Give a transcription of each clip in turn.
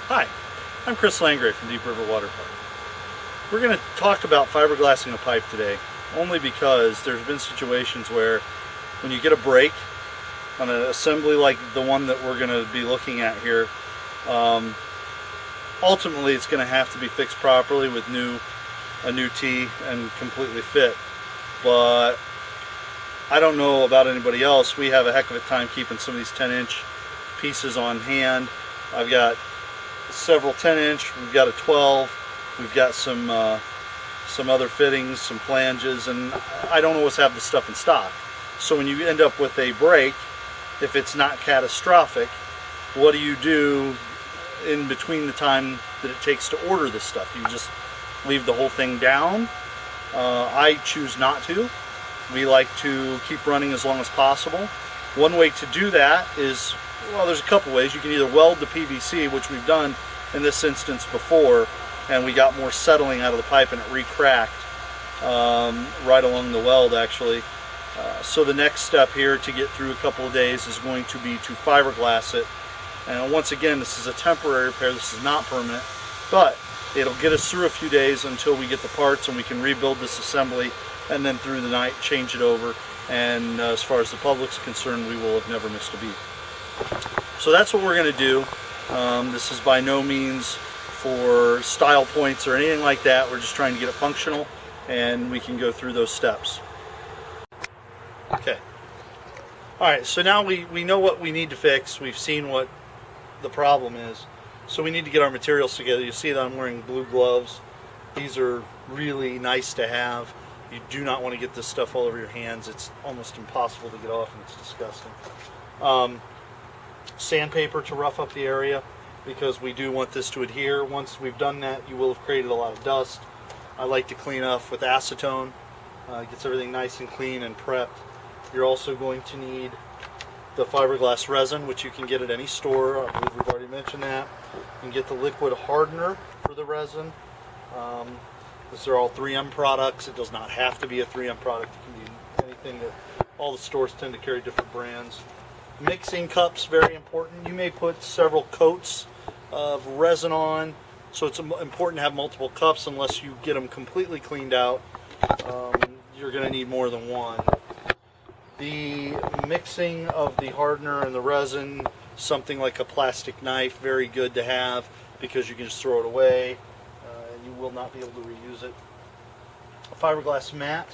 Hi, I'm Chris Langray from Deep River Water Park. We're going to talk about fiberglassing a pipe today, only because there's been situations where when you get a break on an assembly like the one that we're going to be looking at here, ultimately it's going to have to be fixed properly with a new tee and completely fit. But I don't know about anybody else. We have a heck of a time keeping some of these 10-inch pieces on hand. I've got several 10-inch, we've got a 12, we've got some other fittings, some flanges, and I don't always have the stuff in stock. So when you end up with a break, if it's not catastrophic, what do you do in between the time that it takes to order this stuff? You just leave the whole thing down? I choose not to. We like to keep running as long as possible. One way to do that is, well, there's a couple ways. You can either weld the PVC, which we've done in this instance before, and we got more settling out of the pipe and it re-cracked right along the weld actually. So the next step here to get through a couple of days is going to be to fiberglass it. And once again, this is a temporary repair, this is not permanent, but it'll get us through a few days until we get the parts and we can rebuild this assembly, and then through the night change it over. And as far as the public's concerned, we will have never missed a beat. So that's what we're going to do. This is by no means for style points or anything like that. We're just trying to get it functional, and we can go through those steps. Okay. Alright, so now we know what we need to fix. We've seen what the problem is. So we need to get our materials together. You see that I'm wearing blue gloves. These are really nice to have. You do not want to get this stuff all over your hands. It's almost impossible to get off, and it's disgusting. Sandpaper to rough up the area, because we do want this to adhere. Once we've done that, you will have created a lot of dust. I like to clean off with acetone. It gets everything nice and clean and prepped. You're also going to need the fiberglass resin, which you can get at any store. I believe we've already mentioned that. You can get the liquid hardener for the resin. These are all 3M products. It does not have to be a 3M product. It can be anything that all the stores tend to carry different brands. Mixing cups, very important. You may put several coats of resin on, so it's important to have multiple cups. Unless you get them completely cleaned out, you're going to need more than one. The mixing of the hardener and the resin, something like a plastic knife, very good to have, because you can just throw it away and you will not be able to reuse it. A fiberglass mat.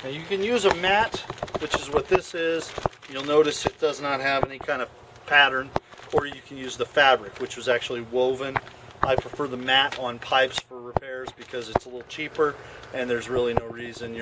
Now you can use a mat, which is what this is. You'll notice it does not have any kind of pattern, or you can use the fabric, which was actually woven. I prefer the mat on pipes for repairs because it's a little cheaper, and there's really no reason.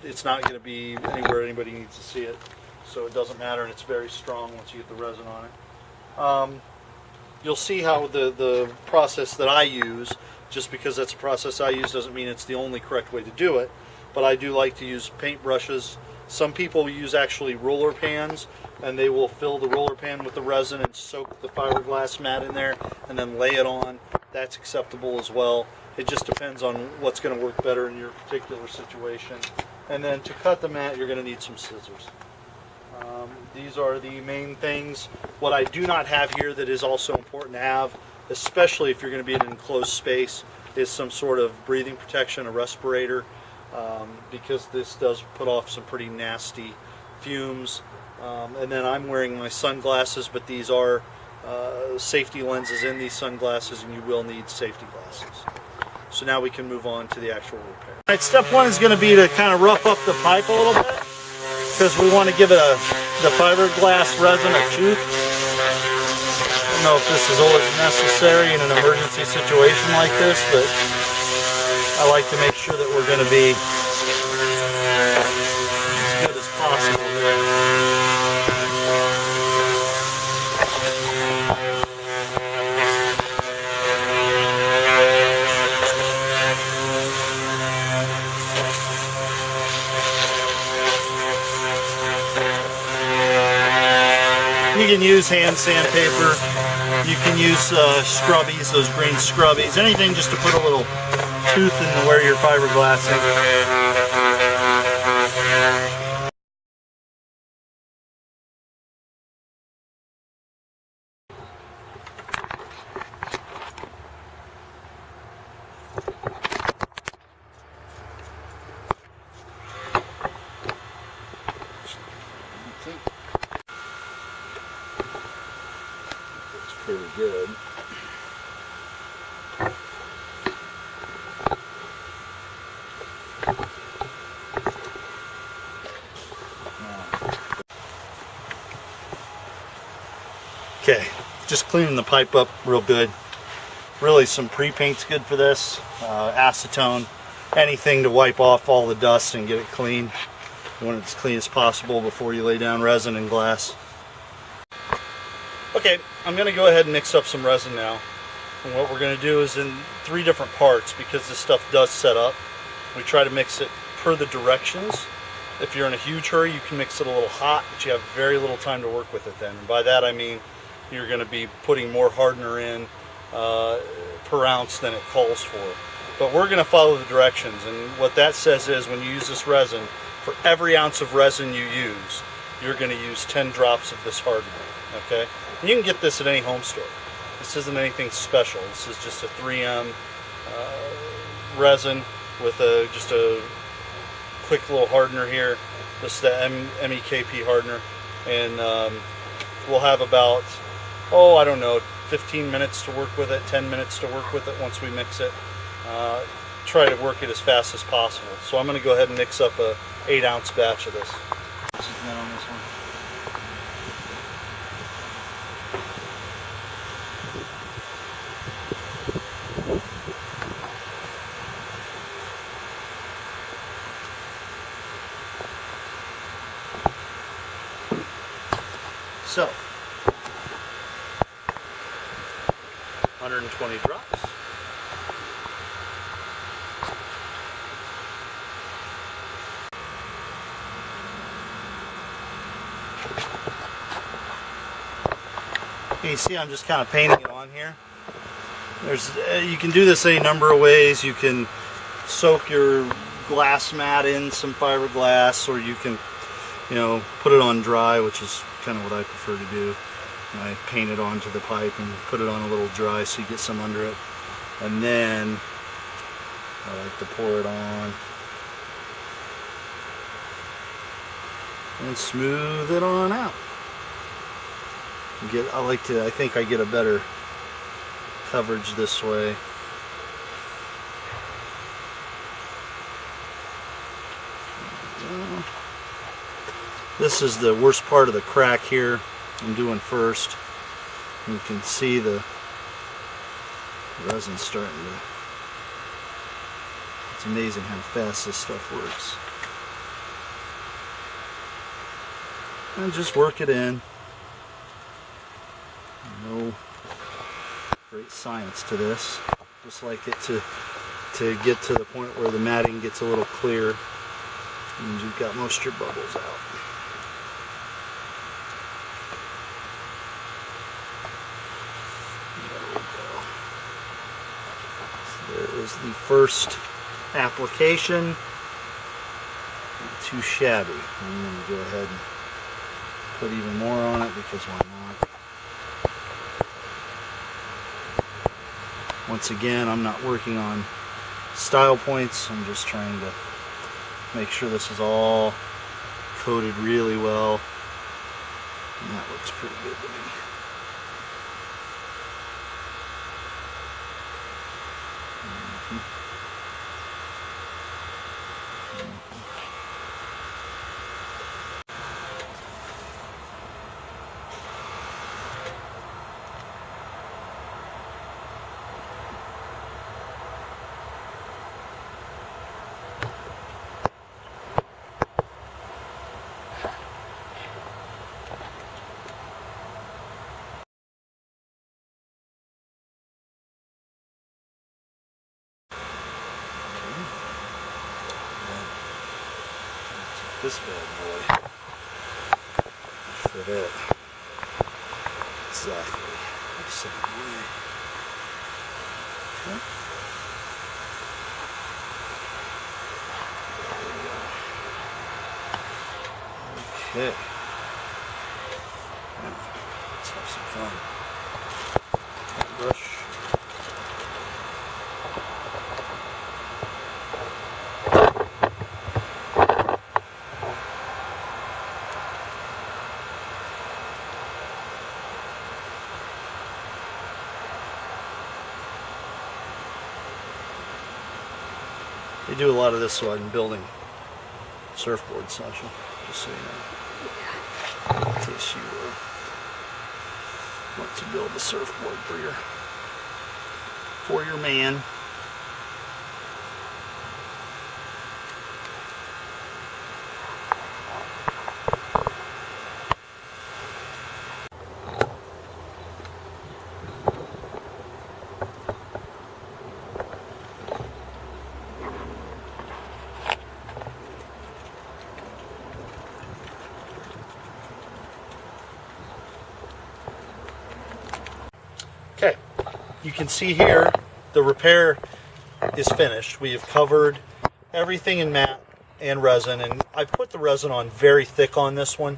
It's not going to be anywhere anybody needs to see it, so it doesn't matter, and it's very strong once you get the resin on it. You'll see how the process that I use, just because that's a process I use doesn't mean it's the only correct way to do it, but I do like to use paint brushes. Some people use actually roller pans, and they will fill the roller pan with the resin and soak the fiberglass mat in there and then lay it on. That's acceptable as well. It just depends on what's going to work better in your particular situation. And then to cut the mat, you're going to need some scissors. These are the main things. What I do not have here that is also important to have, especially if you're going to be in an enclosed space, is some sort of breathing protection, a respirator, because this does put off some pretty nasty fumes. And then I'm wearing my sunglasses, but these are safety lenses in these sunglasses, and you will need safety glasses. So now we can move on to the actual repair. All right, step one is going to be to kind of rough up the pipe a little bit, because we want to give it the fiberglass resin a tooth. I don't know if this is always necessary in an emergency situation like this, but I like to make sure that we're going to be as good as possible here. You can use hand sandpaper, you can use scrubbies, those green scrubbies, anything just to put a little tooth in where you're fiberglassing. pretty good. Okay, just cleaning the pipe up real good. Really, some pre-paint's good for this. Acetone, anything to wipe off all the dust and get it clean. You want it as clean as possible before you lay down resin and glass. Okay, I'm going to go ahead and mix up some resin now. And what we're going to do is in 3 different parts, because this stuff does set up. We try to mix it per the directions. If you're in a huge hurry, you can mix it a little hot, but you have very little time to work with it then. And by that I mean you're going to be putting more hardener in per ounce than it calls for. But we're going to follow the directions, and what that says is when you use this resin, for every ounce of resin you use, you're going to use 10 drops of this hardener. Okay? And you can get this at any home store. This isn't anything special. This is just a 3M resin with just a quick little hardener here. This is the MEKP hardener, and we'll have about, I don't know, 15 minutes to work with it, 10 minutes to work with it once we mix it. Try to work it as fast as possible. So I'm going to go ahead and mix up a 8-ounce batch of this. On this one. So, 120 drops. You see I'm just kind of painting it on here. You can do this any number of ways. You can soak your glass mat in some fiberglass, or you can, put it on dry, which is kind of what I prefer to do. I paint it onto the pipe and put it on a little dry so you get some under it. And then I like to pour it on and smooth it on out. I think I get a better coverage this way. This is the worst part of the crack here. I'm doing first. You can see the resin starting to. It's amazing how fast this stuff works. And just work it in. No great science to this. Just like it to get to the point where the matting gets a little clear and you've got most of your bubbles out. There is the first application. Not too shabby. I'm going to go ahead and put even more on it because why not? Once again, I'm not working on style points. I'm just trying to make sure this is all coated really well. And that looks pretty good to me. This bad boy fit it exactly the same way. Okay. Now, let's have some fun. Brush. They do a lot of this in building surfboards, Sasha, just so you know. In case you want to build a surfboard for your man. Okay, you can see here the repair is finished. We have covered everything in matte and resin, and I put the resin on very thick on this one,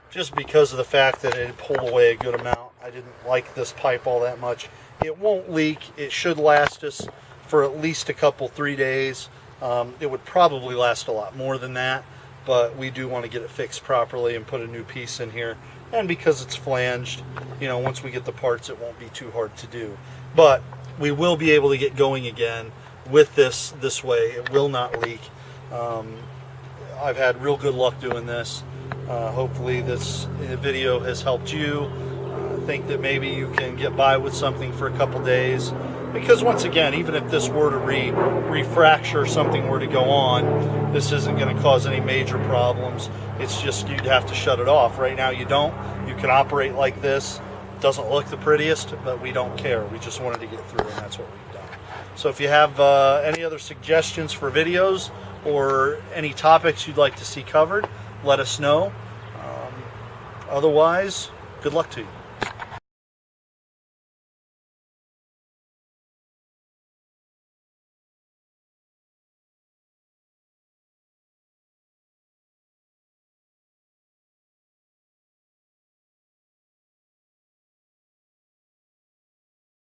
just because of the fact that it pulled away a good amount. I didn't like this pipe all that much. It won't leak. It should last us for at least a couple, 3 days. It would probably last a lot more than that, but we do want to get it fixed properly and put a new piece in here. And because it's flanged, you know, once we get the parts, it won't be too hard to do. But we will be able to get going again with this way. It will not leak. I've had real good luck doing this. Hopefully this video has helped you. Think that maybe you can get by with something for a couple days. Because once again, even if this were to refracture, something were to go on, this isn't going to cause any major problems. It's just you'd have to shut it off. Right now you don't. You can operate like this. It doesn't look the prettiest, but we don't care. We just wanted to get through, and that's what we've done. So if you have any other suggestions for videos or any topics you'd like to see covered, let us know. Otherwise, good luck to you.